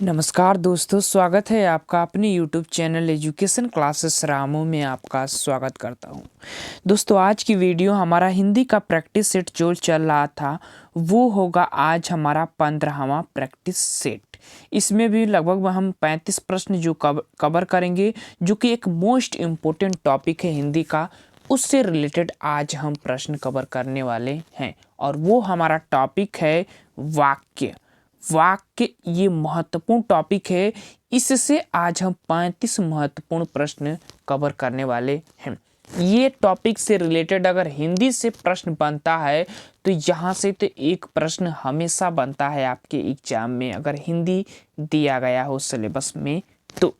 नमस्कार दोस्तों, स्वागत है आपका अपने YouTube channel education classes Ramu में आपका स्वागत करता हूं। दोस्तों, आज की वीडियो हमारा हिंदी का प्रैक्टिस सेट जो चल रहा था वो होगा आज हमारा 15वां प्रैक्टिस सेट। इसमें भी लगभग हम 35 प्रश्न जो कवर करेंगे, जो कि एक मोस्ट इम्पोर्टेंट टॉपिक है हिंदी का। उससे रिलेटेड आज हम प्रश्न कवर करने वाले हैं और वो हमारा टॉपिक है वाक्य। ये महत्वपूर्ण टॉपिक है। इससे आज हम 35 महत्वपूर्ण प्रश्न कवर करने वाले हैं। ये टॉपिक से रिलेटेड अगर हिंदी से प्रश्न बनता है तो यहाँ से तो एक प्रश्न हमेशा बनता है आपके एग्जाम में, अगर हिंदी दिया गया हो सिलेबस में तो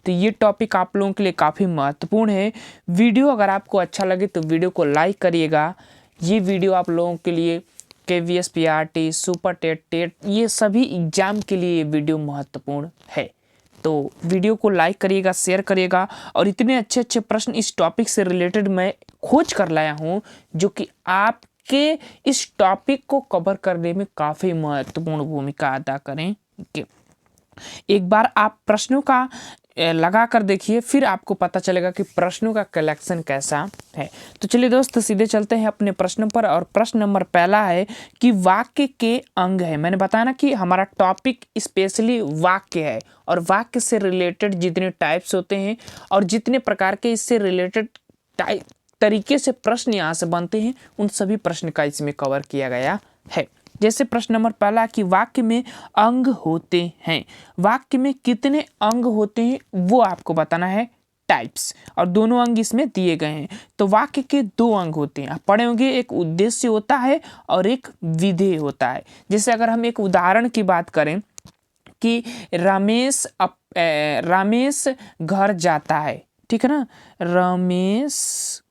ये टॉपिक आप लोगों के लिए काफ़ी महत्वपूर्ण है। वीडियो अगर आपको अच्छा लगे तो वीडियो को लाइक करिएगा। ये वीडियो आप लोगों के लिए KVS PRT सुपर टेट ये सभी एग्जाम के लिए ये वीडियो महत्वपूर्ण है। तो वीडियो को लाइक करिएगा, शेयर करिएगा। और इतने अच्छे अच्छे प्रश्न इस टॉपिक से रिलेटेड मैं खोज कर लाया हूँ, जो कि आपके इस टॉपिक को कवर करने में काफ़ी महत्वपूर्ण भूमिका अदा करेंगे। एक बार आप प्रश्नों का लगा कर देखिए, फिर आपको पता चलेगा कि प्रश्नों का कलेक्शन कैसा है। तो चलिए दोस्त, सीधे चलते हैं अपने प्रश्न पर। और प्रश्न नंबर पहला है कि वाक्य के अंग है। मैंने बताया ना कि हमारा टॉपिक स्पेशली वाक्य है, और वाक्य से रिलेटेड जितने टाइप्स होते हैं और जितने प्रकार के इससे रिलेटेड तरीके से प्रश्न यहाँ से बनते हैं, उन सभी प्रश्न का इसमें कवर किया गया है। जैसे प्रश्न नंबर पहला कि वाक्य में अंग होते हैं। वाक्य में कितने अंग होते हैं वो आपको बताना है, टाइप्स, और दोनों अंग इसमें दिए गए हैं। तो वाक्य के दो अंग होते हैं, आप पढ़े होंगे, एक उद्देश्य होता है और एक विधेय होता है। जैसे अगर हम एक उदाहरण की बात करें कि रमेश घर जाता है, ठीक है ना, रमेश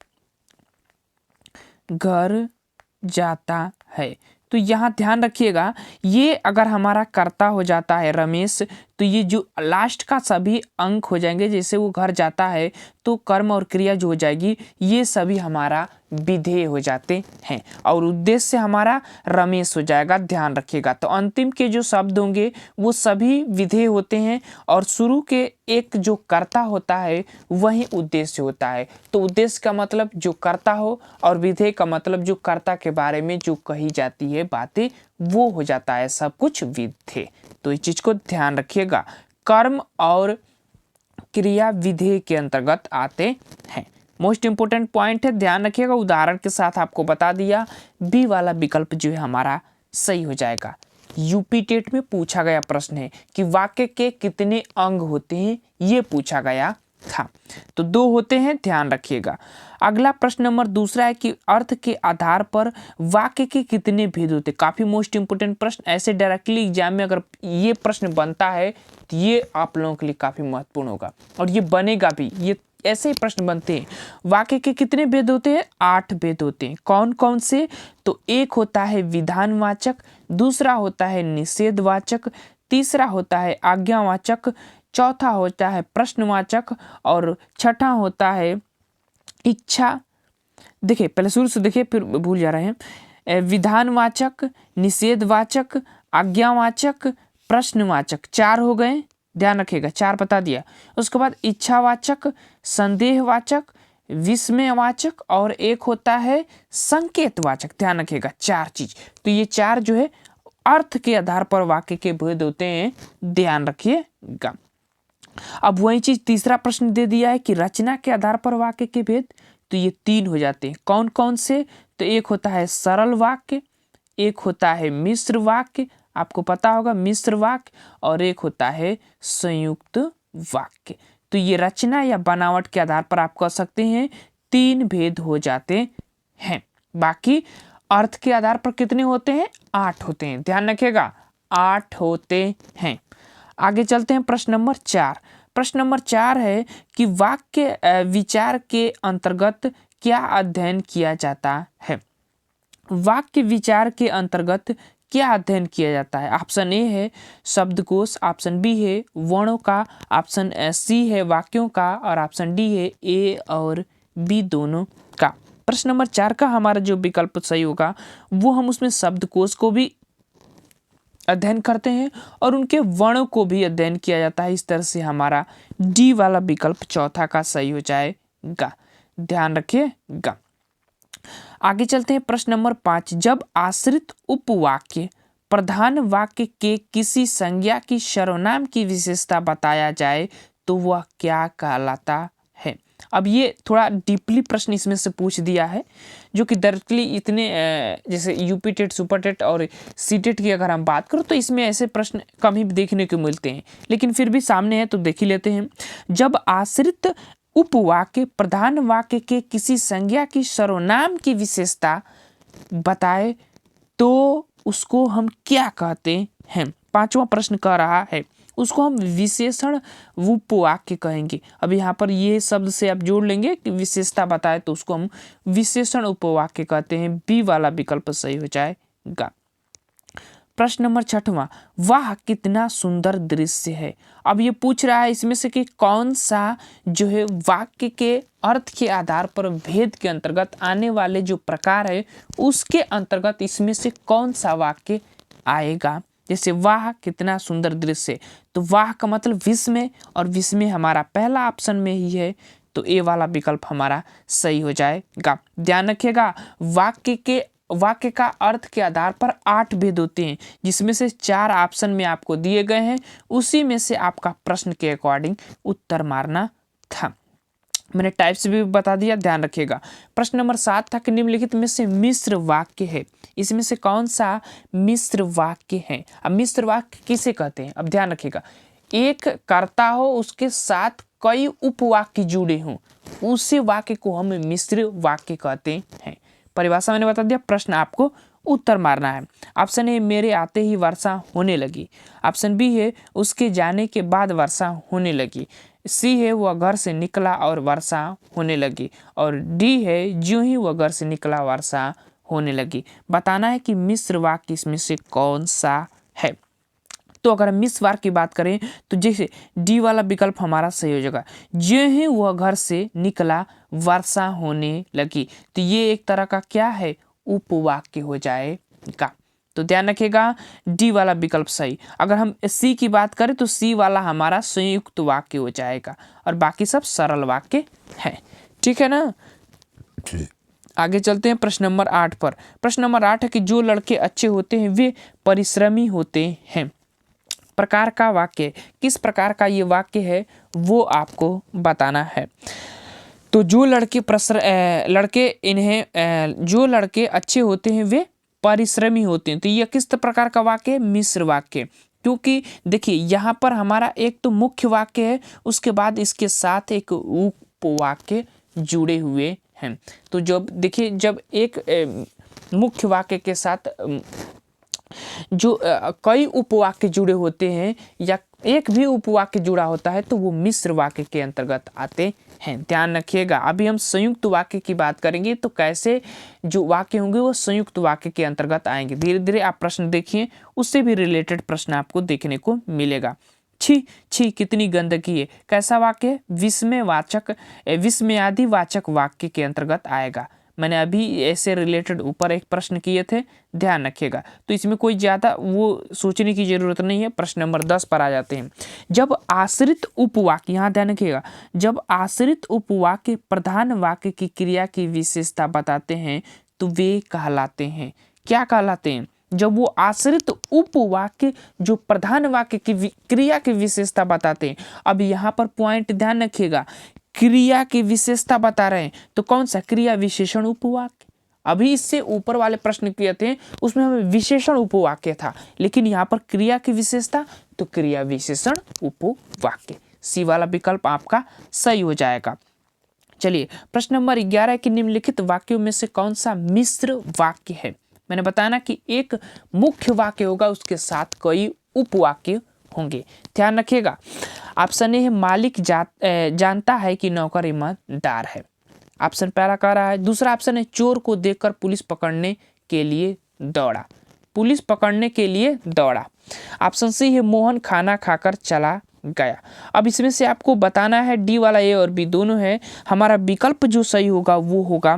घर जाता है। तो यहाँ ध्यान रखिएगा, ये अगर हमारा कर्ता हो जाता है रमेश, तो ये जो लास्ट का सभी अंक हो जाएंगे। जैसे वो घर जाता है तो कर्म और क्रिया जो हो जाएगी, ये सभी हमारा विधेय हो जाते हैं, और उद्देश्य हमारा रमेश हो जाएगा। ध्यान रखिएगा। तो अंतिम के जो शब्द होंगे वो सभी विधेय होते हैं, और शुरू के एक जो कर्ता होता है वही उद्देश्य होता है। तो उद्देश्य का मतलब जो कर्ता हो, और विधेय का मतलब जो कर्ता के बारे में जो कही जाती है बातें, वो हो जाता है सब कुछ विधेय। तो इस चीज को ध्यान रखिएगा। कर्म और क्रिया विधेय के अंतर्गत आते हैं। मोस्ट इंपोर्टेंट पॉइंट है, ध्यान रखिएगा। उदाहरण के साथ आपको बता दिया, बी वाला विकल्प जो है हमारा सही हो जाएगा। यूपी टेट में पूछा गया प्रश्न है कि वाक्य के कितने अंग होते हैं, ये पूछा गया था। तो दो होते हैं, ध्यान रखिएगा। अगला प्रश्न नंबर दूसरा है कि अर्थ के आधार पर वाक्य के कितने भेद होते हैं। काफी मोस्ट इंपोर्टेंट प्रश्न, ऐसे डायरेक्टली एग्जाम में अगर ये प्रश्न बनता है तो ये आप लोगों के लिए काफी महत्वपूर्ण होगा, और ये बनेगा भी। ये ऐसे ही प्रश्न बनते हैं। वाक्य के कितने भेद होते हैं? 8 भेद होते हैं। कौन कौन से? तो एक होता है विधानवाचक, दूसरा होता है निषेधवाचक, तीसरा होता है आज्ञावाचक, चौथा होता है प्रश्नवाचक, और छठा होता है इच्छा। देखिए, पहले शुरू से देखिए, फिर भूल जा रहे हैं। विधानवाचक, निषेधवाचक, आज्ञावाचक, प्रश्नवाचक, 4 हो गए। ध्यान रखिएगा, 4 बता दिया। उसके बाद इच्छावाचक, संदेहवाचक, विस्मयवाचक, और एक होता है संकेतवाचक। ध्यान रखिएगा, 4 चीज। तो ये 4 जो है अर्थ के आधार पर वाक्य के भेद होते हैं, ध्यान रखिएगा। अब वही चीज तीसरा प्रश्न दे दिया है कि रचना के आधार पर वाक्य के भेद। तो ये 3 हो जाते हैं। कौन कौन से? तो एक होता है सरल वाक्य, एक होता है मिश्र वाक्य, आपको पता होगा मिश्र वाक्य, और एक होता है संयुक्त वाक्य। तो ये रचना या बनावट के आधार पर आप कह सकते हैं 3 भेद हो जाते हैं। बाकी अर्थ के आधार पर कितने होते हैं? 8 होते हैं। ध्यान रखिएगा, 8 होते हैं। आगे चलते हैं प्रश्न नंबर 4। प्रश्न नंबर 4 है कि वाक्य विचार के अंतर्गत क्या अध्ययन किया जाता है। वाक्य विचार के अंतर्गत क्या अध्ययन किया जाता है? ऑप्शन ए है शब्दकोश, ऑप्शन बी है वर्णों का, ऑप्शन सी है वाक्यों का, और ऑप्शन डी है ए और बी दोनों का। प्रश्न नंबर 4 का हमारा जो विकल्प सही होगा वो हम उसमें शब्दकोश को भी अध्ययन करते हैं और उनके वर्णों को भी अध्ययन किया जाता है। इस तरह से हमारा डी वाला विकल्प चौथा का सही हो जाएगा, ध्यान रखिएगा। आगे चलते हैं प्रश्न नंबर 5। जब आश्रित उपवाक्य प्रधान वाक्य के किसी संज्ञा की सर्वनाम की विशेषता बताया जाए तो वह क्या कहलाता है। अब ये थोड़ा डीपली प्रश्न इसमें से पूछ दिया है, जो कि डायरेक्टली इतने जैसे यूपी टेट, सुपर टेट और सी टेट की अगर हम बात करें तो इसमें ऐसे प्रश्न कम ही देखने को मिलते हैं, लेकिन फिर भी सामने है तो देख ही लेते हैं। जब आश्रित उपवाक्य प्रधान वाक्य के किसी संज्ञा की सर्वनाम की विशेषता बताए तो उसको हम क्या कहते हैं। पांचवा प्रश्न कह रहा है उसको हम विशेषण उपवाक्य कहेंगे। अब यहाँ पर ये शब्द से आप जोड़ लेंगे कि विशेषता बताए तो उसको हम विशेषण उपवाक्य कहते हैं। बी वाला विकल्प सही हो जाएगा। प्रश्न नंबर 6वां, वाह कितना सुंदर दृश्य है। अब ये पूछ रहा है इसमें से कि कौन सा जो है वाक्य के अर्थ के आधार पर भेद के अंतर्गत आने वाले जो प्रकार है उसके अंतर्गत इसमें से कौन सा वाक्य आएगा। जैसे वाह कितना सुंदर दृश्य, तो वाह का मतलब विस्मय, और विस्मय हमारा पहला ऑप्शन में ही है, तो ए वाला विकल्प हमारा सही हो जाएगा। ध्यान रखिएगा, वाक्य का अर्थ के आधार पर 8 भेद होते हैं, जिसमें से 4 ऑप्शन में आपको दिए गए हैं, उसी में से आपका प्रश्न के अकॉर्डिंग उत्तर मारना था। मैंने टाइप्स भी बता दिया, ध्यान रखिएगा। प्रश्न नंबर 7 था कि निम्नलिखित में से मिश्र वाक्य है, इसमें से कौन सा मिश्र वाक्य है। अब मिश्र वाक्य किसे कहते हैं, अब ध्यान रखिएगा, एक कर्ता हो उसके साथ कई उपवाक्य जुड़े हों, उसी वाक्य को हम मिश्र वाक्य कहते हैं। परिभाषा मैंने बता दिया, प्रश्न आपको उत्तर मारना है। ऑप्शन ए मेरे आते ही वर्षा होने लगी, ऑप्शन बी है उसके जाने के बाद वर्षा होने लगी, सी है वह घर से निकला और वर्षा होने लगी, और डी है ज्यों ही वह घर से निकला वर्षा होने लगी। बताना है कि मिश्र वाक्य इसमें से कौन सा है। तो अगर हम मिश्र वाक्य की बात करें तो जैसे डी वाला विकल्प हमारा सही हो जाएगा, ज्यों ही वह घर से निकला वर्षा होने लगी, तो ये एक तरह का क्या है, उपवाक्य हो जाएगा। तो ध्यान रखिएगा डी वाला विकल्प सही। अगर हम सी की बात करें तो सी वाला हमारा संयुक्त वाक्य हो जाएगा, और बाकी सब सरल वाक्य है। ठीक है ना। आगे चलते हैं प्रश्न नंबर 8 पर। प्रश्न नंबर 8 है कि जो लड़के अच्छे होते हैं वे परिश्रमी होते हैं। प्रकार का वाक्य, किस प्रकार का ये वाक्य है वो आपको बताना है। तो जो लड़के अच्छे होते हैं वे परिश्रमी होते हैं, तो यह किस प्रकार का वाक्य है, मिश्र वाक्य। क्योंकि देखिए यहाँ पर हमारा एक तो मुख्य वाक्य है, उसके बाद इसके साथ एक उपवाक्य जुड़े हुए हैं। तो जब देखिए जब एक मुख्य वाक्य के साथ जो कई उपवाक्य जुड़े होते हैं या एक भी उपवाक्य जुड़ा होता है तो वो मिश्र वाक्य के अंतर्गत आते हैं। ध्यान रखिएगा, अभी हम संयुक्त वाक्य की बात करेंगे तो कैसे जो वाक्य होंगे वो संयुक्त वाक्य के अंतर्गत आएंगे। धीरे धीरे आप प्रश्न देखिए, उससे भी रिलेटेड प्रश्न आपको देखने को मिलेगा। छी छी कितनी गंदगी है, कैसा वाक्य है, विस्मयादि वाचक वाक्य के अंतर्गत आएगा। मैंने अभी ऐसे रिलेटेड ऊपर एक प्रश्न किए थे, ध्यान रखिएगा। तो इसमें कोई ज़्यादा वो सोचने की ज़रूरत नहीं है। प्रश्न नंबर 10 पर आ जाते हैं। जब आश्रित उपवाक्य, यहाँ ध्यान रखिएगा, जब आश्रित उपवाक्य प्रधान वाक्य की क्रिया की विशेषता बताते हैं तो वे कहलाते हैं, क्या कहलाते हैं, जब वो आश्रित उपवाक्य जो प्रधान वाक्य की क्रिया की विशेषता बताते हैं। अब यहाँ पर पॉइंट ध्यान रखिएगा, क्रिया की विशेषता बता रहे हैं तो कौन सा, क्रिया विशेषण उपवाक्य। अभी इससे ऊपर वाले प्रश्न किए थे उसमें हमें विशेषण उपवाक्य था, लेकिन यहाँ पर क्रिया की विशेषता तो क्रिया विशेषण उपवाक्य। सी वाला विकल्प आपका सही हो जाएगा। चलिए प्रश्न नंबर 11 है कि निम्नलिखित वाक्यों में से कौन सा मिश्र वाक्य है। मैंने बताया कि एक मुख्य वाक्य होगा उसके साथ कई उपवाक्य होंगे। ध्यान रखिएगा, ऑप्शन ए है मालिक जानता है कि नौकर ईमानदार है, ऑप्शन पहला कह रहा है। दूसरा ऑप्शन है चोर को देखकर पुलिस पकड़ने के लिए दौड़ा, पुलिस पकड़ने के लिए दौड़ा। ऑप्शन सी है मोहन खाना खाकर चला गया। अब इसमें से आपको बताना है डी वाला ए और बी दोनों है, हमारा विकल्प जो सही होगा वो होगा,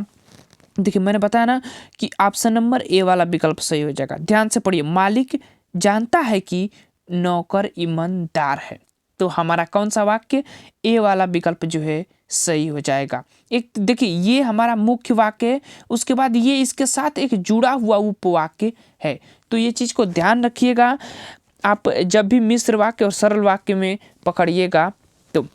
देखिए मैंने बताया ना कि ऑप्शन नंबर ए वाला विकल्प सही हो जाएगा। ध्यान से पढ़िए, मालिक जानता है कि नौकर ईमानदार है। तो हमारा कौन सा वाक्य, ए वाला विकल्प जो है सही हो जाएगा। एक देखिए ये हमारा मुख्य वाक्य है, उसके बाद ये इसके साथ एक जुड़ा हुआ उपवाक्य है। तो ये चीज़ को ध्यान रखिएगा, आप जब भी मिश्र वाक्य और सरल वाक्य में पकड़िएगा। तो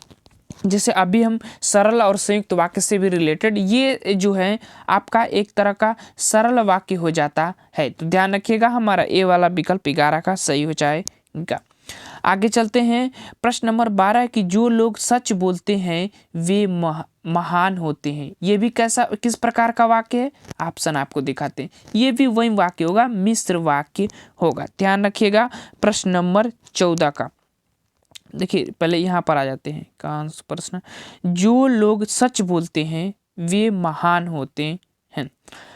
जैसे अभी हम सरल और संयुक्त वाक्य से भी रिलेटेड, ये जो है आपका एक तरह का सरल वाक्य हो जाता है। तो ध्यान रखिएगा, हमारा ए वाला विकल्प 11 का सही हो जाएगा। आगे चलते हैं, प्रश्न नंबर 12 कि जो लोग सच बोलते हैं वे महान होते हैं। ये भी किस प्रकार का वाक्य है, ऑप्शन आपको दिखाते हैं। ये भी वही वाक्य होगा, मिश्र वाक्य होगा। ध्यान रखिएगा, प्रश्न नंबर 14 का देखिए, पहले यहाँ पर आ जाते हैं। कौन सा प्रश्न, जो लोग सच बोलते हैं वे महान होते हैं।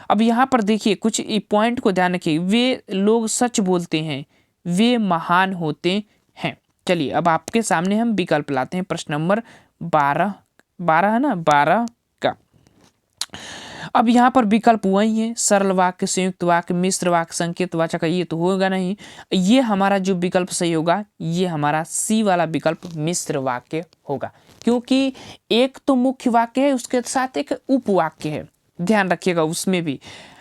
अब यहाँ पर देखिए कुछ पॉइंट को ध्यान रखिए, वे लोग सच बोलते हैं वे महान होते हैं। चलिए अब आपके सामने हम विकल्प लाते हैं। प्रश्न नंबर 12 है ना, 12 का। अब यहाँ पर विकल्प वही है, सरल वाक्य, संयुक्त वाक्य, मिश्र वाक्य, संकेत वाचक, ये तो होगा नहीं। ये हमारा जो विकल्प सही होगा, ये हमारा सी वाला विकल्प मिश्र वाक्य होगा, क्योंकि एक तो मुख्य वाक्य है, उसके साथ एक उपवाक्य है। ध्यान रखिएगा, उसमें भी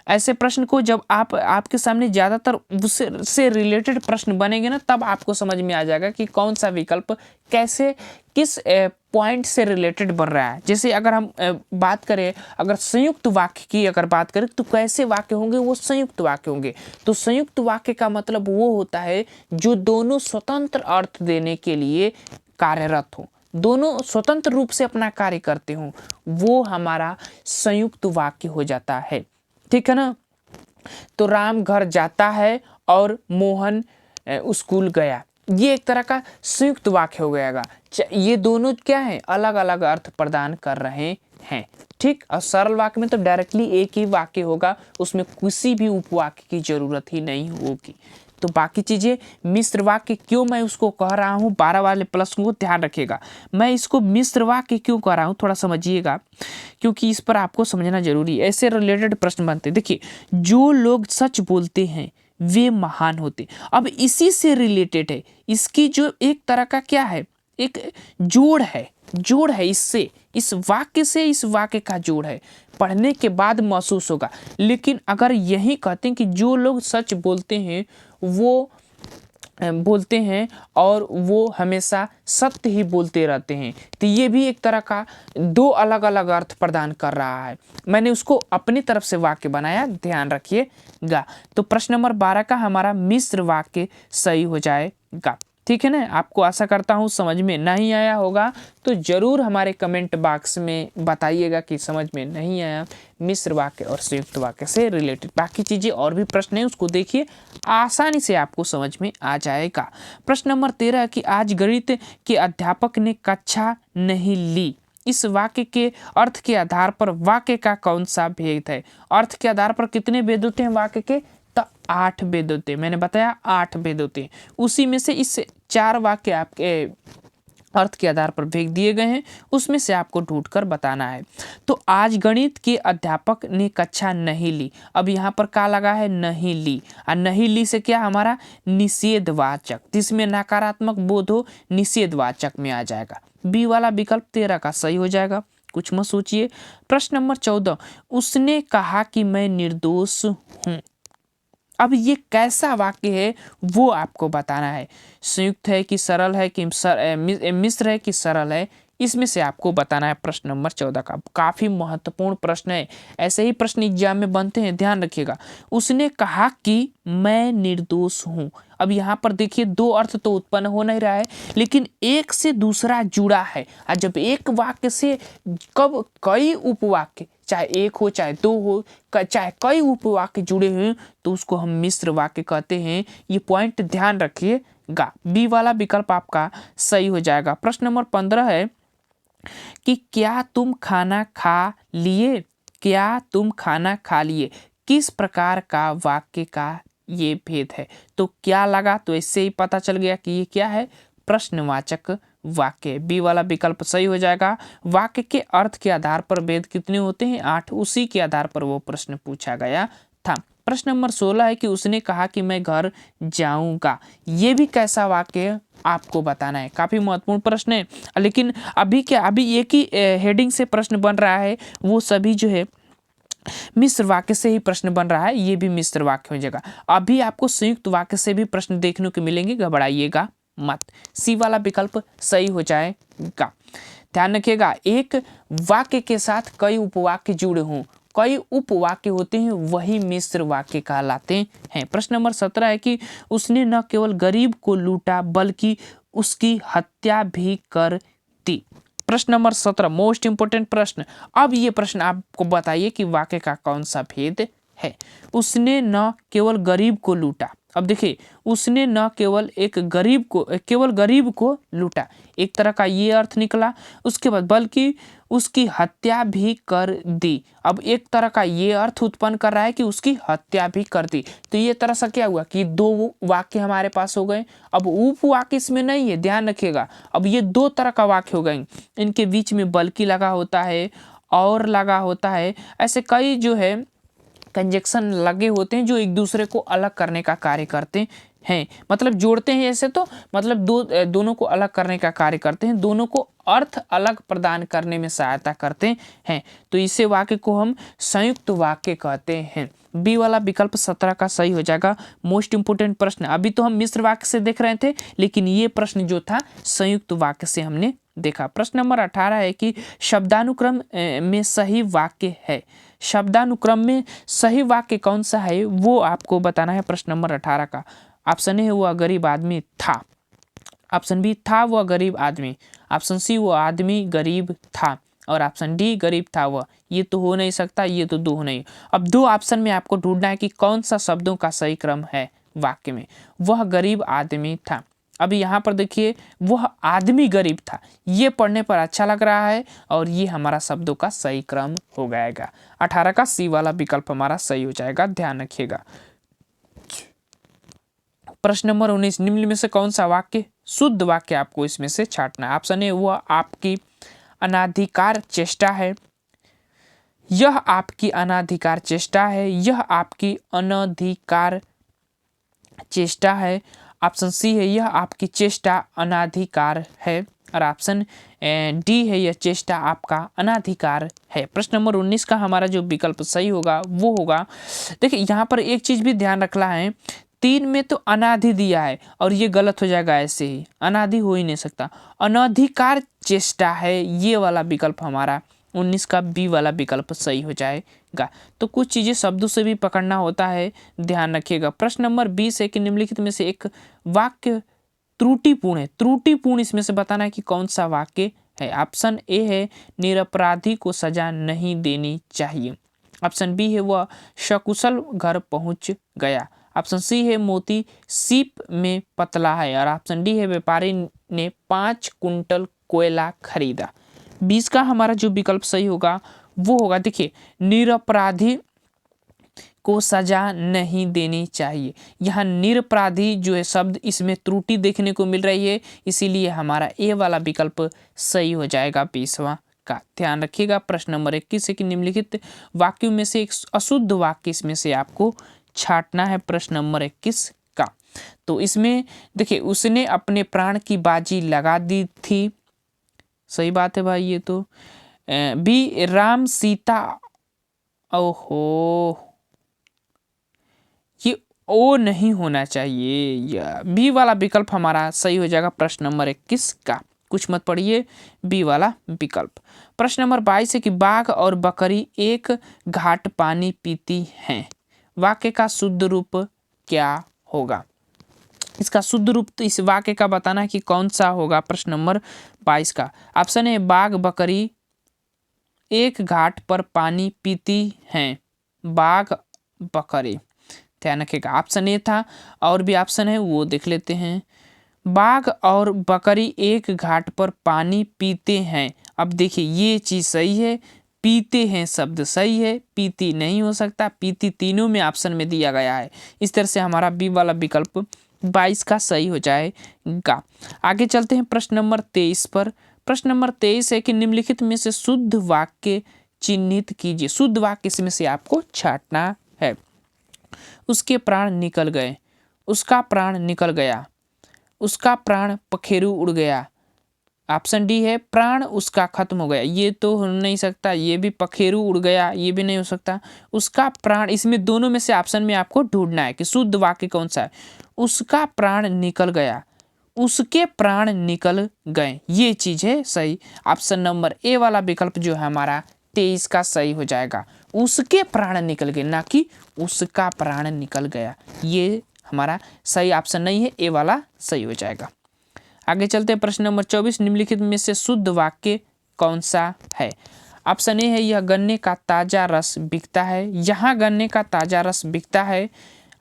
ऐसे प्रश्न को जब आपके सामने ज़्यादातर उससे रिलेटेड प्रश्न बनेंगे ना, तब आपको समझ में आ जाएगा कि कौन सा विकल्प कैसे किस पॉइंट से रिलेटेड बन रहा है। जैसे अगर हम बात करें, अगर संयुक्त वाक्य की अगर बात करें, तो कैसे वाक्य होंगे, वो संयुक्त वाक्य होंगे। तो संयुक्त वाक्य का मतलब वो होता है जो दोनों स्वतंत्र अर्थ देने के लिए कार्यरत हो, दोनों स्वतंत्र रूप से अपना कार्य करते हों, वो हमारा संयुक्त वाक्य हो जाता है। ठीक है ना। तो राम घर जाता है और मोहन स्कूल गया, ये एक तरह का संयुक्त वाक्य हो गएगा। ये दोनों क्या है, अलग अलग अर्थ प्रदान कर रहे हैं। ठीक, और सरल वाक्य में तो डायरेक्टली एक ही वाक्य होगा, उसमें किसी भी उपवाक्य की जरूरत ही नहीं होगी। तो बाकी चीज़ें मिश्र वाक्य क्यों मैं उसको कह रहा हूँ, 12 वाले प्रश्न को ध्यान रखिएगा। मैं इसको मिश्र वाक्य क्यों कह रहा हूँ, थोड़ा समझिएगा, क्योंकि इस पर आपको समझना जरूरी है। ऐसे रिलेटेड प्रश्न बनते हैं। देखिए, जो लोग सच बोलते हैं वे महान होते, अब इसी से रिलेटेड है। इसकी जो एक तरह का क्या है, एक जोड़ है इससे, इस वाक्य से इस वाक्य का जोड़ है, पढ़ने के बाद महसूस होगा। लेकिन अगर यही कहते हैं कि जो लोग सच बोलते हैं वो बोलते हैं और वो हमेशा सत्य ही बोलते रहते हैं, तो ये भी एक तरह का दो अलग अलग अर्थ प्रदान कर रहा है। मैंने उसको अपनी तरफ से वाक्य बनाया, ध्यान रखिएगा। तो प्रश्न नंबर 12 का हमारा मिश्र वाक्य सही हो जाएगा। ठीक है ना। आपको आशा करता हूँ समझ में नहीं आया होगा, तो ज़रूर हमारे कमेंट बॉक्स में बताइएगा कि समझ में नहीं आया मिश्र वाक्य और संयुक्त वाक्य से रिलेटेड। बाकी चीज़ें और भी प्रश्न हैं, उसको देखिए, आसानी से आपको समझ में आ जाएगा। प्रश्न नंबर 13 कि आज गणित के अध्यापक ने कक्षा नहीं ली, इस वाक्य के अर्थ के आधार पर वाक्य का कौन सा भेद है। अर्थ के आधार पर कितने भेद होते हैं वाक्य के, तो 8 भेद होते हैं। मैंने बताया 8 भेद होते हैं, उसी में से इस 4 वाक्य आपके अर्थ के आधार पर भेद दिए गए हैं, उसमें से आपको ढूंढकर बताना है। तो आज गणित के अध्यापक ने कक्षा नहीं ली, अब यहाँ पर क्या लगा है, नहीं ली, और नहीं ली से क्या हमारा निषेधवाचक, जिसमें नकारात्मक बोध हो निषेधवाचक में आ जाएगा। बी वाला विकल्प 13 का सही हो जाएगा, कुछ मत सोचिए। प्रश्न नंबर 14, उसने कहा कि मैं निर्दोष हूँ, अब ये कैसा वाक्य है वो आपको बताना है। संयुक्त है कि सरल है कि मिश्र है कि सरल है, इसमें से आपको बताना है। प्रश्न नंबर 14 का काफ़ी महत्वपूर्ण प्रश्न है, ऐसे ही प्रश्न एग्जाम में बनते हैं, ध्यान रखिएगा। उसने कहा कि मैं निर्दोष हूँ, अब यहाँ पर देखिए दो अर्थ तो उत्पन्न हो नहीं रहा है, लेकिन एक से दूसरा जुड़ा है। और जब एक वाक्य से कब कई उपवाक्य, चाहे एक हो चाहे दो हो, चाहे कई उपवाक्य जुड़े हुए, तो उसको हम मिश्र वाक्य कहते हैं। ये पॉइंट ध्यान रखिएगा। बी वाला विकल्प आपका सही हो जाएगा। प्रश्न नंबर 15 है कि क्या तुम खाना खा लिए, क्या तुम खाना खा लिए, किस प्रकार का वाक्य का ये भेद है। तो क्या लगा, तो इससे ही पता चल गया कि ये क्या है, प्रश्नवाचक वाक्य। बी वाला विकल्प सही हो जाएगा। वाक्य के अर्थ के आधार पर भेद कितने होते हैं, 8, उसी के आधार पर वो प्रश्न पूछा गया था। प्रश्न नंबर 16 है कि उसने कहा कि मैं घर जाऊंगा। ये भी कैसा वाक्य है आपको बताना है। काफी महत्वपूर्ण प्रश्न है, लेकिन अभी एक ही हेडिंग से प्रश्न बन रहा है, वो सभी जो है मिश्र वाक्य से ही प्रश्न बन रहा है, ये भी मिश्र वाक्य हो जाएगा। अभी आपको संयुक्त वाक्य से भी प्रश्न देखने को मिलेंगे, घबराइएगा मत। सी वाला विकल्प सही हो जाएगा। ध्यान रखिएगा, एक वाक्य के साथ कई उपवाक्य जुड़े हों, कई उपवाक्य होते हैं, वही मिश्र वाक्य कहलाते हैं। प्रश्न नंबर 17 है कि उसने न केवल गरीब को लूटा बल्कि उसकी हत्या भी कर दी। प्रश्न नंबर 17 मोस्ट इंपोर्टेंट प्रश्न। अब ये प्रश्न आपको बताइए कि वाक्य का कौन सा भेद है। उसने न केवल गरीब को लूटा, अब देखिए उसने न केवल केवल गरीब को लूटा, एक तरह का ये अर्थ निकला। उसके बाद बल्कि उसकी हत्या भी कर दी, अब एक तरह का ये अर्थ उत्पन्न कर रहा है कि उसकी हत्या भी कर दी। तो ये तरह से क्या हुआ कि दो वाक्य हमारे पास हो गए। अब उपवाक्य इसमें नहीं है, ध्यान रखिएगा। अब ये दो तरह का वाक्य हो गए, इनके बीच में बल्कि लगा होता है और लगा होता है, ऐसे कई जो है कंजक्शन लगे होते हैं जो एक दूसरे को अलग करने का कार्य करते हैं, मतलब जोड़ते हैं ऐसे, तो मतलब दोनों को अलग करने का कार्य करते हैं, दोनों को अर्थ अलग प्रदान करने में सहायता करते हैं। तो इसे वाक्य को हम संयुक्त वाक्य कहते हैं। बी वाला विकल्प 17 का सही हो जाएगा। मोस्ट इंपोर्टेंट प्रश्न। अभी तो हम मिश्र वाक्य से देख रहे थे, लेकिन ये प्रश्न जो था संयुक्त वाक्य से हमने देखा। प्रश्न नंबर 18 है कि शब्दानुक्रम में सही वाक्य है। शब्दानुक्रम में सही वाक्य कौन सा है वो आपको बताना है। प्रश्न नंबर 18 का ऑप्शन ए है वह गरीब आदमी था, ऑप्शन बी था वह गरीब आदमी, ऑप्शन सी वो आदमी गरीब था, और ऑप्शन डी गरीब था वह। ये तो हो नहीं सकता, ये तो दो नहीं। अब दो ऑप्शन में आपको ढूंढना है कि कौन सा शब्दों का सही क्रम है वाक्य में। वह गरीब आदमी था, अभी यहाँ पर देखिए वह आदमी गरीब था, ये पढ़ने पर अच्छा लग रहा है और ये हमारा शब्दों का सही क्रम हो जाएगा। 18 का सी वाला विकल्प हमारा सही हो जाएगा, ध्यान रखिएगा। प्रश्न नंबर 19, निम्न में से कौन सा वाक्य शुद्ध वाक्य आपको इसमें से छांटना है। ऑप्शन ए वह आपकी अनाधिकार चेष्टा है, यह आपकी अनाधिकार चेष्टा है, यह आपकी अनधिकार चेष्टा है, ऑप्शन सी है यह आपकी चेष्टा अनाधिकार है, और ऑप्शन डी है यह चेष्टा आपका अनाधिकार है। प्रश्न नंबर 19 का हमारा जो विकल्प सही होगा वो होगा, देखिए यहाँ पर एक चीज भी ध्यान रखना है, 3 में तो अनाधि दिया है और ये गलत हो जाएगा, ऐसे ही अनाधि हो ही नहीं सकता, अनधिकार चेष्टा है, ये वाला विकल्प हमारा 19 का बी वाला विकल्प सही हो जाएगा। तो कुछ चीजें शब्दों से भी पकड़ना होता है, ध्यान रखिएगा। प्रश्न नंबर 20 है कि निम्नलिखित में से एक वाक्य त्रुटिपूर्ण है। त्रुटिपूर्ण इसमें से बताना है कि कौन सा वाक्य है। ऑप्शन ए है निरपराधी को सजा नहीं देनी चाहिए, ऑप्शन बी है वह सकुशल घर पहुंच गया, ऑप्शन सी है मोती सीप में पतला है, और ऑप्शन डी है व्यापारी ने 5 कुंटल कोयला खरीदा। 20 का हमारा जो विकल्प सही होगा वो होगा, देखिए निरपराधी को सजा नहीं देनी चाहिए। यहाँ निरपराधी जो है शब्द, इसमें त्रुटि देखने को मिल रही है, इसीलिए हमारा ए वाला विकल्प सही हो जाएगा 20वां का। ध्यान रखिएगा। प्रश्न नंबर 21 है कि निम्नलिखित वाक्यों में से एक अशुद्ध वाक्य इसमें से आपको छांटना है। प्रश्न नंबर 21 का, तो इसमें देखिए उसने अपने प्राण की बाजी लगा दी थी, सही बात है भाई ये तो। बी राम सीता, ओहो ये ओ नहीं होना चाहिए, बी वाला विकल्प हमारा सही हो जाएगा प्रश्न नंबर 21 का। कुछ मत पढ़िए, बी वाला विकल्प। प्रश्न नंबर 22 है कि बाघ और बकरी एक घाट पानी पीती हैं, वाक्य का शुद्ध रूप क्या होगा। इसका शुद्ध रूप तो इस वाक्य का बताना है कि कौन सा होगा। प्रश्न नंबर 22 का ऑप्शन है बाघ बकरी एक घाट पर पानी पीती हैं, बाघ बकरी, ध्यान रखिएगा। ऑप्शन ए था, और भी ऑप्शन है वो देख लेते हैं। बाघ और बकरी एक घाट पर पानी पीते हैं, अब देखिए ये चीज सही है, पीते हैं शब्द सही है, पीती नहीं हो सकता, पीती तीनों में ऑप्शन में दिया गया है। इस तरह से हमारा बी वाला विकल्प 22 का सही हो जाएगा। आगे चलते हैं प्रश्न नंबर 23 पर। प्रश्न नंबर 23 है कि निम्नलिखित में से शुद्ध वाक्य चिन्हित कीजिए। शुद्ध वाक्य इसमें से आपको छांटना है। उसके प्राण निकल गए, उसका प्राण निकल गया, उसका प्राण पखेरु उड़ गया। ऑप्शन डी है प्राण उसका खत्म हो गया, ये तो हो नहीं सकता, ये भी पखेरु उड़ गया, ये भी नहीं हो सकता। उसका प्राण, इसमें दोनों में से ऑप्शन में आपको ढूंढना है कि शुद्ध वाक्य कौन सा है। उसका प्राण निकल गया, उसके प्राण निकल गए, ये चीज है सही। ऑप्शन नंबर ए वाला विकल्प जो है हमारा 23 का सही हो जाएगा। उसके प्राण निकल गए, ना कि उसका प्राण निकल गया, ये हमारा सही ऑप्शन नहीं है, ए वाला सही हो जाएगा। आगे चलते हैं प्रश्न नंबर 24, निम्नलिखित में से शुद्ध वाक्य कौन सा है। ऑप्शन ए है यह गन्ने का ताजा रस बिकता है, यहाँ गन्ने का ताजा रस बिकता है।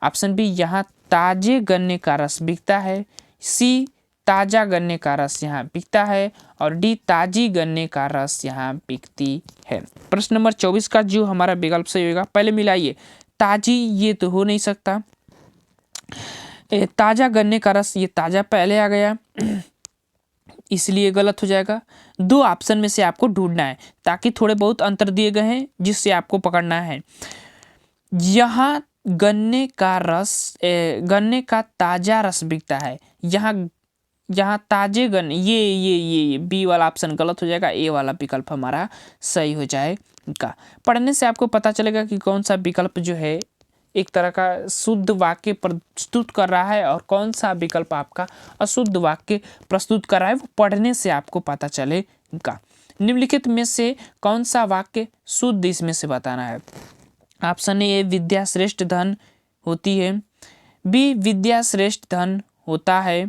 ऑप्शन बी यहाँ ताजे गन्ने का रस बिकता है। सी ताजा गन्ने का रस यहाँ बिकता है। और डी ताजी गन्ने का रस यहाँ बिकती है। प्रश्न नंबर 24 का जो हमारा विकल्प सही होगा, पहले मिलाइए, ताजी ये तो हो नहीं सकता, ताजा गन्ने का रस, ये ताजा पहले आ गया इसलिए गलत हो जाएगा। दो ऑप्शन में से आपको ढूंढना है, ताकि थोड़े बहुत अंतर दिए गए हैं जिससे आपको पकड़ना है। यहाँ गन्ने का रस, गन्ने का ताजा रस बिकता है, यहाँ ताजे गन्ने, ये बी वाला ऑप्शन गलत हो जाएगा, ए वाला विकल्प हमारा सही हो जाएगा। पढ़ने से आपको पता चलेगा कि कौन सा विकल्प जो है एक तरह का शुद्ध वाक्य प्रस्तुत कर रहा है और कौन सा विकल्प आपका अशुद्ध वाक्य प्रस्तुत कर रहा है, वो पढ़ने से आपको पता चलेगा। निम्नलिखित में से कौन सा वाक्य शुद्ध इसमें से बताना है। ऑप्शन ए विद्या श्रेष्ठ धन होती है, बी विद्या श्रेष्ठ धन होता है,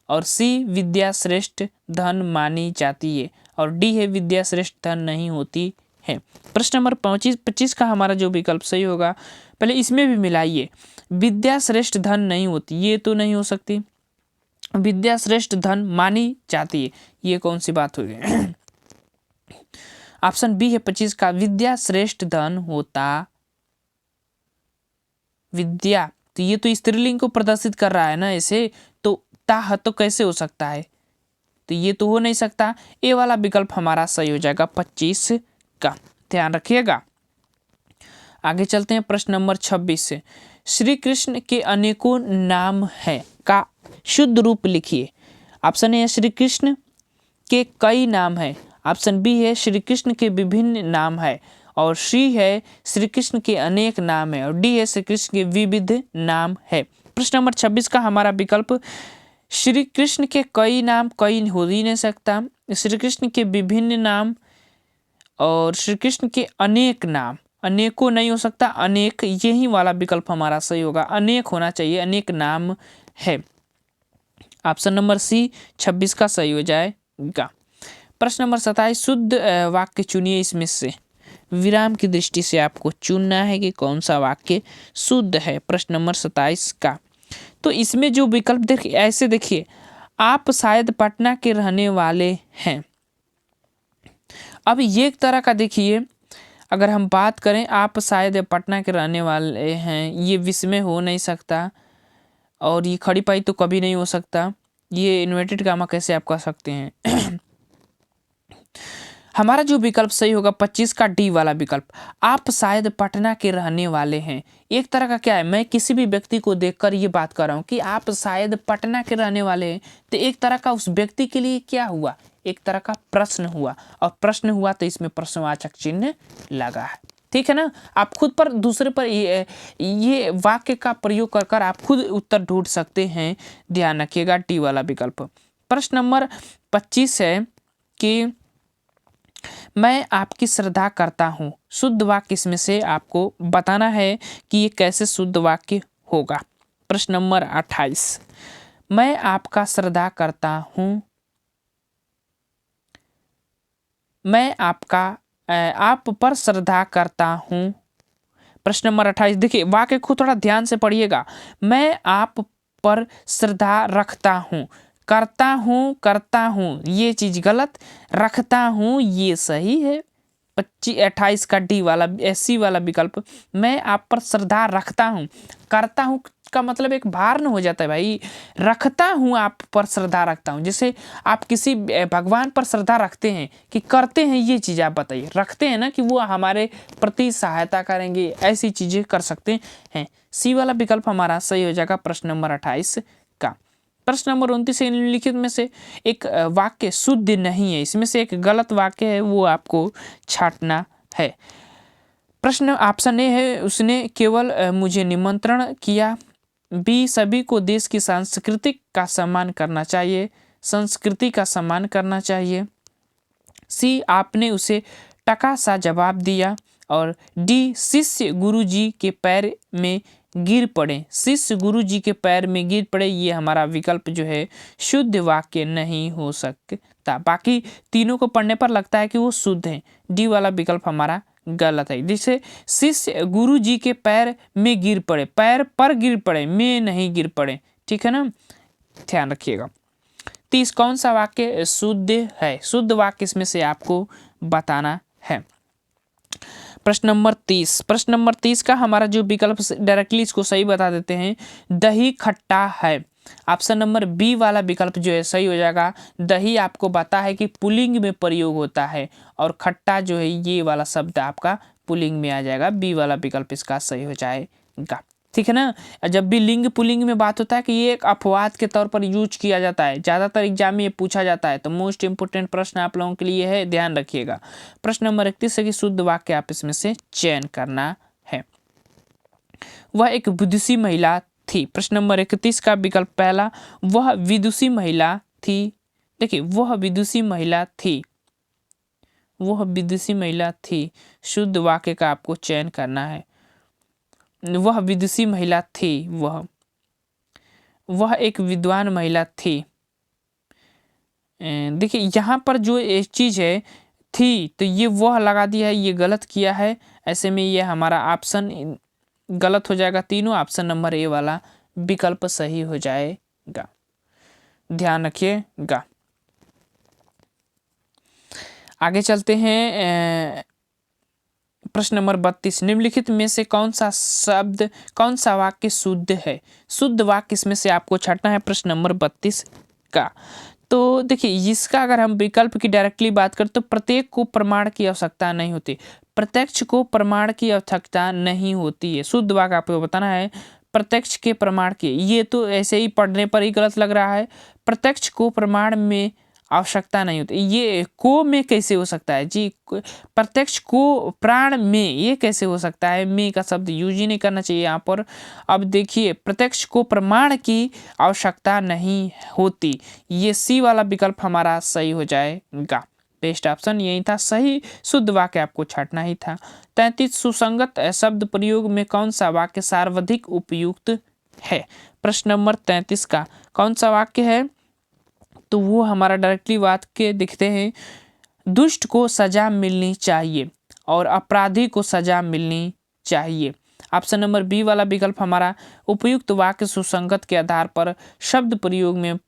और सी विद्या श्रेष्ठ धन मानी जाती है, और डी है विद्या श्रेष्ठ धन नहीं होती है। प्रश्न नंबर 25 का हमारा जो विकल्प सही होगा, पहले इसमें भी मिलाइए, विद्या श्रेष्ठ धन नहीं होती, ये तो नहीं हो सकती, विद्या श्रेष्ठ धन मानी जाती है, ये कौन सी बात हुई। ऑप्शन बी है 25 का, विद्या श्रेष्ठ धन होता, विद्या, तो ये तो स्त्रीलिंग को प्रदर्शित कर रहा है ना, ऐसे तो ता तो कैसे हो सकता है, तो ये तो हो नहीं सकता। ए वाला विकल्प हमारा सही हो जाएगा 25 का, ध्यान रखिएगा। आगे चलते हैं प्रश्न नंबर 26 से, श्री कृष्ण के अनेकों नाम हैं का शुद्ध रूप लिखिए। ऑप्शन ए श्री कृष्ण के कई नाम हैं, ऑप्शन बी है श्री कृष्ण के विभिन्न नाम है, और सी है श्री कृष्ण के अनेक नाम है, और डी है श्री कृष्ण के विविध नाम है। प्रश्न नंबर 26 का हमारा विकल्प, श्री कृष्ण के कई नाम, कई हो ही नहीं सकता, श्री कृष्ण के विभिन्न नाम और श्री कृष्ण के अनेक नाम, अनेकों नहीं हो सकता, अनेक, यही वाला विकल्प हमारा सही होगा, अनेक होना चाहिए, अनेक नाम है। ऑप्शन नंबर सी 26 का सही हो जाएगा। प्रश्न नंबर 27, शुद्ध वाक्य चुनिए, इसमें से विराम की दृष्टि से आपको चुनना है कि कौन सा वाक्य शुद्ध है। प्रश्न नंबर 27 का, तो इसमें जो विकल्प देखिए, ऐसे देखिए, आप शायद पटना के रहने वाले हैं। अब ये एक तरह का देखिए, अगर हम बात करें आप शायद पटना के रहने वाले हैं, ये विस्मय हो नहीं सकता, और ये खड़ी पाई तो कभी नहीं हो सकता, ये इन्वर्टेड गामा कैसे आप कह सकते हैं। हमारा जो विकल्प सही होगा 25 का डी वाला विकल्प, आप शायद पटना के रहने वाले हैं। एक तरह का क्या है, मैं किसी भी व्यक्ति को देखकर ये बात कर रहा हूँ कि आप शायद पटना के रहने वाले हैं, तो एक तरह का उस व्यक्ति के लिए क्या हुआ, एक तरह का प्रश्न हुआ, और प्रश्न हुआ तो इसमें प्रश्नवाचक चिन्ह लगा है, ठीक है ना। आप खुद पर दूसरे पर ये वाक्य का प्रयोग कर कर आप खुद उत्तर ढूंढ सकते हैं, ध्यान रखिएगा डी वाला विकल्प। प्रश्न नंबर 25 है कि मैं आपकी श्रद्धा करता हूँ, शुद्ध वाक्य इसमें से आपको बताना है कि ये कैसे शुद्ध वाक्य होगा। प्रश्न नंबर 28, मैं आपका श्रद्धा करता हूँ, मैं आप पर श्रद्धा करता हूँ। प्रश्न नंबर 28, देखिए वाक्य को थोड़ा ध्यान से पढ़िएगा, मैं आप पर श्रद्धा रखता हूँ, करता हूँ ये चीज गलत, रखता हूँ ये सही है, 28 का डी वाला सी वाला विकल्प, मैं आप पर श्रद्धा रखता हूँ। करता हूँ का मतलब एक भार न हो जाता है भाई, रखता हूँ आप पर श्रद्धा रखता हूँ। जैसे आप किसी भगवान पर श्रद्धा रखते हैं कि करते हैं, ये चीज़ आप बताइए, रखते हैं ना कि वो हमारे प्रति सहायता करेंगे, ऐसी चीज़ें कर सकते हैं। सी वाला विकल्प हमारा सही हो जाएगा प्रश्न नंबर 28 का। प्रश्न नंबर 29 निम्नलिखित में से एक वाक्य शुद्ध नहीं है, इसमें से एक गलत वाक्य है, वो आपको छांटना है। प्रश्न ऑप्शन ए है, उसने केवल मुझे निमंत्रण किया। बी, सभी को देश की सांस्कृतिक का सम्मान करना चाहिए, संस्कृति का सम्मान करना चाहिए। सी, आपने उसे टका सा जवाब दिया। और डी, शिष्य गुरुजी के पैर में गिर पड़े। शिष्य गुरुजी के पैर में गिर पड़े, ये हमारा विकल्प जो है शुद्ध वाक्य नहीं हो सकता। बाकी तीनों को पढ़ने पर लगता है कि वो शुद्ध है। डी वाला विकल्प हमारा गलत है। जैसे शिष्य गुरु जी के पैर में गिर पड़े, पैर पर गिर पड़े, में नहीं गिर पड़े, ठीक है ना, ध्यान रखिएगा। 30 कौन सा वाक्य शुद्ध है? शुद्ध वाक्य इसमें से आपको बताना है। प्रश्न नंबर 30 का हमारा जो विकल्प डायरेक्टली इसको सही बता देते हैं, दही खट्टा है। ऑप्शन नंबर बी वाला विकल्प जो है सही हो जाएगा। दही आपको पता है कि पुल्लिंग में प्रयोग होता है और खट्टा जो है ये वाला शब्द आपका पुल्लिंग में आ जाएगा। बी वाला विकल्प इसका सही हो जाएगा, ठीक है ना। जब भी लिंग पुल्लिंग में बात होता है कि ये एक अपवाद के तौर पर यूज किया जाता है, ज़्यादातर एग्जाम में ये पूछा जाता है, तो मोस्ट इंपोर्टेंट प्रश्न आप लोगों के लिए है, ध्यान रखिएगा। प्रश्न नंबर 31 है कि शुद्ध वाक्य आप इसमें से चयन करना है। वह एक विदुषी महिला थी। प्रश्न नंबर 31 का विकल्प पहला, वह विदुषी महिला थी। देखिए, वह विदुषी महिला थी, वह विदुषी महिला थी, शुद्ध वाक्य का आपको चयन करना है। वह विदुषी महिला थी, वह एक विद्वान महिला थी। देखिए यहाँ पर जो एक चीज़ है थी, तो ये वह लगा दिया है, ये गलत किया है। ऐसे में ये हमारा ऑप्शन गलत हो जाएगा। तीनों ऑप्शन नंबर ए वाला विकल्प सही हो जाएगा, ध्यान रखिएगा। आगे चलते हैं। प्रश्न नंबर 32, निम्नलिखित में से कौन सा वाक्य शुद्ध है? शुद्ध वाक्य इसमें से आपको छांटना है प्रश्न नंबर 32 का। तो देखिए, इसका अगर हम विकल्प की डायरेक्टली बात करें तो प्रत्येक को प्रमाण की आवश्यकता नहीं होती, प्रत्यक्ष को प्रमाण की आवश्यकता नहीं होती है। शुद्ध वाक्य आपको बताना है प्रत्यक्ष के प्रमाण की, ये तो ऐसे ही पढ़ने पर ही गलत लग रहा है। प्रत्यक्ष को प्रमाण में आवश्यकता नहीं होती, ये को में कैसे हो सकता है जी? प्रत्यक्ष को प्राण में ये कैसे हो सकता है? में का शब्द यूज ही नहीं करना चाहिए यहाँ पर। अब देखिए, प्रत्यक्ष को प्रमाण की आवश्यकता नहीं होती, ये सी वाला विकल्प हमारा सही हो जाएगा। बेस्ट ऑप्शन यही था, सही शुद्ध वाक्य आपको छांटना ही था। 33, सुसंगत शब्द प्रयोग में कौन सा वाक्य सर्वाधिक उपयुक्त है? प्रश्न नंबर 33 का कौन सा वाक्य है? तो वो हमारा डायरेक्टली वाक्य दिखते हैं, दुष्ट को सजा मिलनी चाहिए और अपराधी को सजा मिलनी चाहिए। ऑप्शन नंबर बी वाला विकल्प हमारा उपयुक्त वाक्य सुसंगत के आधार पर शब्द प्रयोग में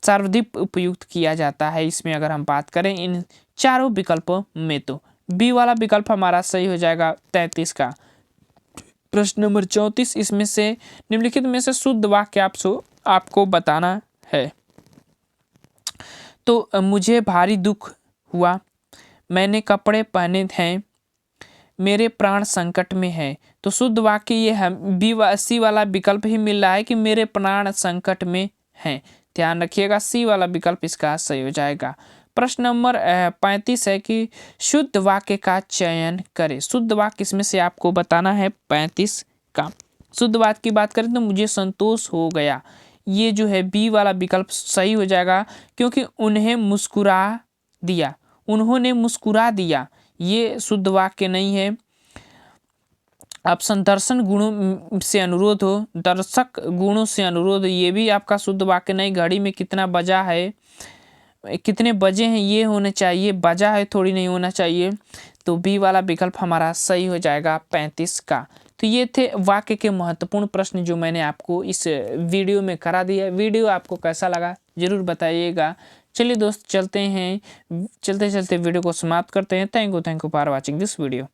सर्वाधिक उपयुक्त किया जाता है। इसमें अगर हम बात करें इन चारों विकल्पों में, तो बी वाला विकल्प हमारा सही हो जाएगा 33 का। प्रश्न नंबर 34, इसमें से निम्नलिखित में से शुद्ध वाक्य आपको बताना है। तो मुझे भारी दुख हुआ, मैंने कपड़े पहने हैं, मेरे प्राण संकट में है। तो शुद्ध वाक्य ये है, सी वाला विकल्प ही मिल रहा है कि मेरे प्राण संकट में हैं, ध्यान रखिएगा। सी वाला विकल्प इसका सही हो जाएगा। प्रश्न नंबर 35 है कि शुद्ध वाक्य का चयन करें। शुद्ध वाक्य इसमें से आपको बताना है 35 का। शुद्ध वाक्य की बात करें तो मुझे संतोष हो गया, ये जो है बी वाला विकल्प सही हो जाएगा, क्योंकि उन्हें मुस्कुरा दिया, उन्होंने मुस्कुरा दिया, ये शुद्ध वाक्य नहीं है। ऑप्शन दर्शन गुणों से अनुरोध हो, दर्शक गुणों से अनुरोध, ये भी आपका शुद्ध वाक्य नहीं। घड़ी में कितना बजा है, कितने बजे हैं, ये होने चाहिए, बजा है थोड़ी नहीं होना चाहिए। तो बी वाला विकल्प हमारा सही हो जाएगा 35 का। तो ये थे वाक्य के महत्वपूर्ण प्रश्न जो मैंने आपको इस वीडियो में करा दिया। वीडियो आपको कैसा लगा जरूर बताइएगा। चलिए दोस्त चलते हैं, चलते चलते वीडियो को समाप्त करते हैं। Thank you for watching this video.